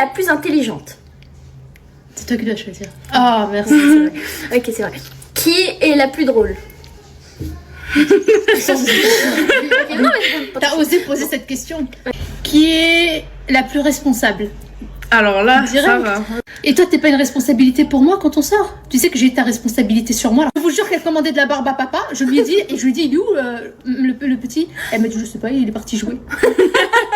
la plus intelligente? C'est toi qui dois choisir. Ah, merci. C'est vrai. Ok, c'est vrai. Qui est la plus drôle? T'as osé poser cette question. Qui est la plus responsable? Alors là, Direct. ça va. Et toi, t'es pas une responsabilité pour moi quand on sort? Tu sais que j'ai ta responsabilité sur moi. Alors, je vous jure qu'elle commandait de la barbe à papa. Je lui ai dit, il est où le petit? Elle m'a dit, je sais pas, il est parti jouer.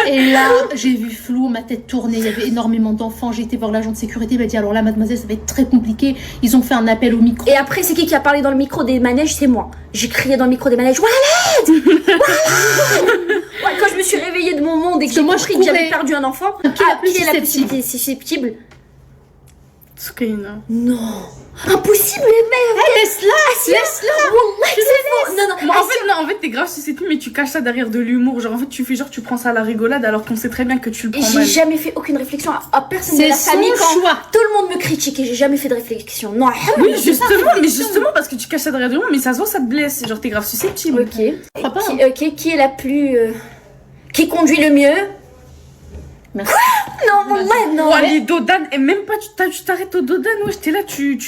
Et là, j'ai vu flou, ma tête tournait. Il y avait énormément d'enfants. J'ai été voir l'agent de sécurité. Il m'a dit, alors là, mademoiselle, ça va être très compliqué. Ils ont fait un appel au micro. Et après, c'est qui a parlé dans le micro des manèges? C'est moi. J'ai crié dans le micro des manèges. Walid, Walid. Ouais, quand je me suis réveillée de mon monde et que j'ai compris que j'avais perdu un enfant. Qui est la plus susceptible? Soukaina. Non. Impossible, les mecs. Laisse-la. Wallah, c'est faux. Non. En fait, t'es grave susceptible, mais tu caches ça derrière de l'humour. Genre, en fait, tu fais genre, tu prends ça à la rigolade alors qu'on sait très bien que tu le prends J'ai mal. jamais fait aucune réflexion à personne de C'est la famille son choix. tout le monde me critique et j'ai jamais fait de réflexion. Non, Oui, justement, parce que tu caches ça derrière de l'humour, mais ça se voit, ça te blesse. Genre, t'es grave susceptible. Ok. Je crois pas, hein. Qui est la plus. Qui conduit le mieux? Merci. Non, ouais, non. Ouais, les dodanes, et même pas, tu t'arrêtes au dodane, ouais, t'es là, tu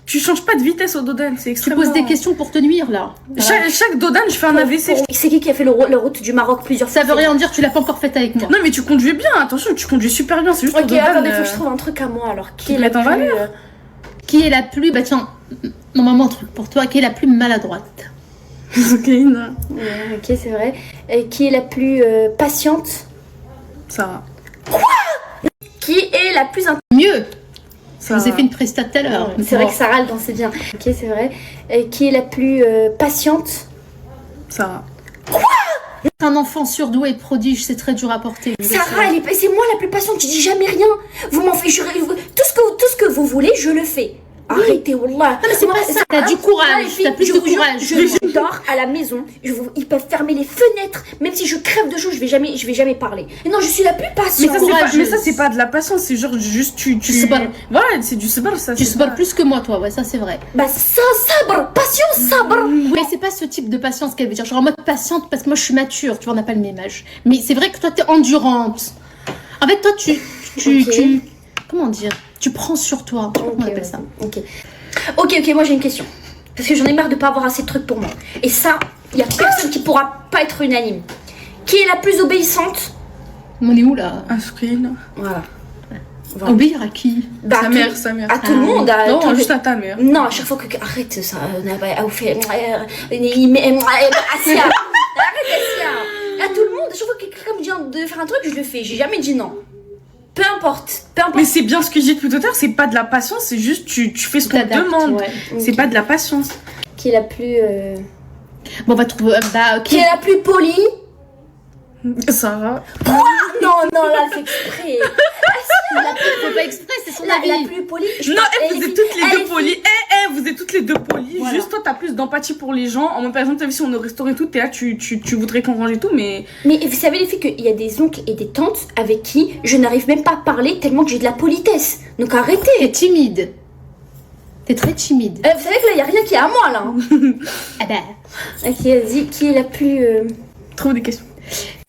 changes pas de vitesse au dodane, c'est Tu extrêmement... poses des questions pour te nuire, là. Voilà. Chaque dodane, je fais un AVC. C'est qui a fait la route du Maroc plusieurs fois? Ça veut rien dire, tu l'as pas encore faite avec moi. Non, mais tu conduis bien, attention, tu conduis super bien, c'est juste au Ok, dodane. attendez, faut que je trouve un truc à moi alors. Qui est te la met en plus. valeur. Qui est la plus... Bah tiens, maman, un truc pour toi. Qui est la plus maladroite? Soukaina. Ok, c'est vrai. Qui est la plus patiente? Ça Qui est la plus. Mieux. Je Ça vous ai fait une presta tout à l'heure. C'est vrai que ça râle dans c'est bien. Ok, c'est vrai. Qui est la plus patiente? Ça Un enfant surdoué et prodige, c'est très dur à porter. Sarah, c'est moi la plus patiente, je dis jamais rien. Vous m'en faites, tout ce que vous voulez, je le fais. Arrêtez, wallah. Non, mais c'est pas ça. T'as du courage. T'as plus de courage. Je dors à la maison. Ils peuvent fermer les fenêtres. Même si je crève de chaud, je vais jamais parler. Et non, je suis la plus patiente. mais ça, c'est pas de la patience, c'est genre juste tu sabr. Voilà, c'est du sabr, ça. Tu sabres plus que moi, toi. Ouais, ça, c'est vrai. Bah, ça, sabre, patience, sabre. Mais c'est pas ce type de patience qu'elle veut dire. Genre en mode patiente parce que moi, je suis mature. Tu vois, on n'a pas le même âge. Mais c'est vrai que toi, t'es endurante. En fait, toi, tu comment dire? Tu prends sur toi. Comment on appelle ça? Ok, moi j'ai une question. Parce que j'en ai marre de pas avoir assez de trucs pour moi. Et ça, il y a personne qui pourra pas être unanime. Qui est la plus obéissante? On est où là? Un screen. Voilà. Obéir à qui? Bah, Sa mère, sa mère. À tout le monde. Non, juste à ta mère. Non, à chaque fois que. Arrête ça. Arrête, Asia. À tout le monde, à chaque fois que quelqu'un me dit de faire un truc, je le fais. J'ai jamais dit non. Peu importe. Mais c'est bien ce que j'ai dit tout à l'heure, c'est pas de la patience, c'est juste tu fais ce qu'on te demande. Ouais. C'est pas de la patience. Qui est la plus. Bon, on va trouver. Qui est la plus polie? Sarah. Non, là, elle fait exprès. Elle fait pas exprès, c'est son avis. La plus polie. Non, vous êtes toutes les deux polies. Vous êtes toutes les deux polies. Voilà. Juste toi, t'as plus d'empathie pour les gens. En même par exemple, t'as vu si on est au restaurant et tout, t'es là, tu voudrais qu'on range et tout, mais. Mais vous savez, les filles, qu'il y a des oncles et des tantes avec qui je n'arrive même pas à parler tellement que j'ai de la politesse. Donc arrêtez. T'es timide. T'es très timide. Vous savez que là, il n'y a rien qui est à moi, là. Ah bah. Ok, vas-y, qui est la plus. Trouve des questions.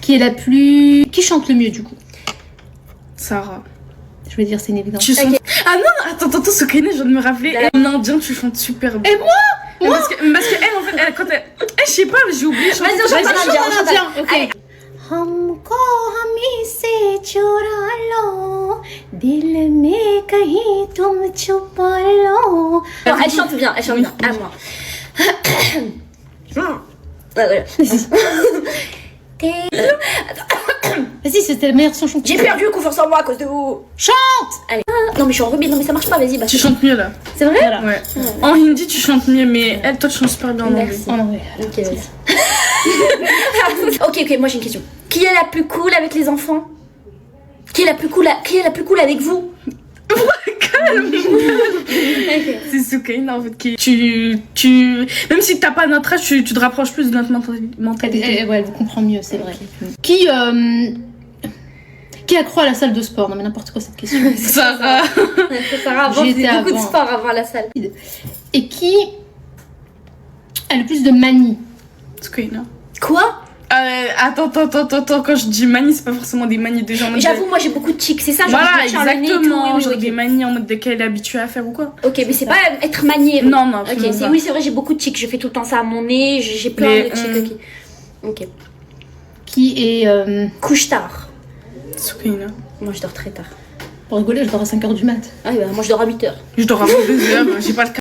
Qui est la plus. Qui chante le mieux du coup? Sarah. Je vais dire, c'est une évidence. Tu chantes. Ah non, attends, Soukaina, je viens de me rappeler. En indien, tu chantes super bien. Et moi Parce que elle, en fait, quand elle. Je sais pas, j'ai oublié. Vas-y, on chante en indien. Ok. Allez. हमको हमी से चुरा लो दिल में कहीं तुम छुपा लो. Elle chante bien, à moi. Vas-y, c'était la meilleure chanson. J'ai perdu confiance en moi à cause de vous. Chante. Allez. Non, mais je suis en rubis, non, mais ça marche pas, vas-y. Bah, Tu chantes mieux là. c'est vrai? Voilà. Ouais. En hindi, tu chantes mieux, mais elle, toi, tu chantes super bien en anglais. Merci. Oh non, ouais. Ok, vas-y. ok, moi j'ai une question. Qui est la plus cool avec les enfants? Qui est la plus cool avec vous? C'est Soukaina en fait qui même si t'as pas notre âge, tu te rapproches plus de notre mentalité. Ouais, elle vous comprend mieux, c'est vrai. Qui accroît à la salle de sport? Non mais n'importe quoi cette question. Sarah. Sarah, avant, J'y faisait étais beaucoup de avant. sport avant la salle. Et qui a le plus de manie? Soukaina. Quoi? Attends, quand je dis manie, c'est pas forcément des manies de gens en mode. J'avoue, moi j'ai beaucoup de tics, c'est ça, genre Voilà, je me tiens le nez et tout, exactement. oui, Genre ok. des manies en mode qu'elle est habituée à faire ou quoi. Ok, mais c'est pas être manié. Non, non, Ok, absolument pas. oui, c'est vrai, j'ai beaucoup de tics, je fais tout le temps ça à mon nez, j'ai plein de tics, ok. Qui est. Couche tard. Soukaina. Moi je dors très tard. Pour rigoler, je dors à 5h du mat. Ah oui, bah, moi je dors à 8h. Je dors avant 2h, j'ai pas le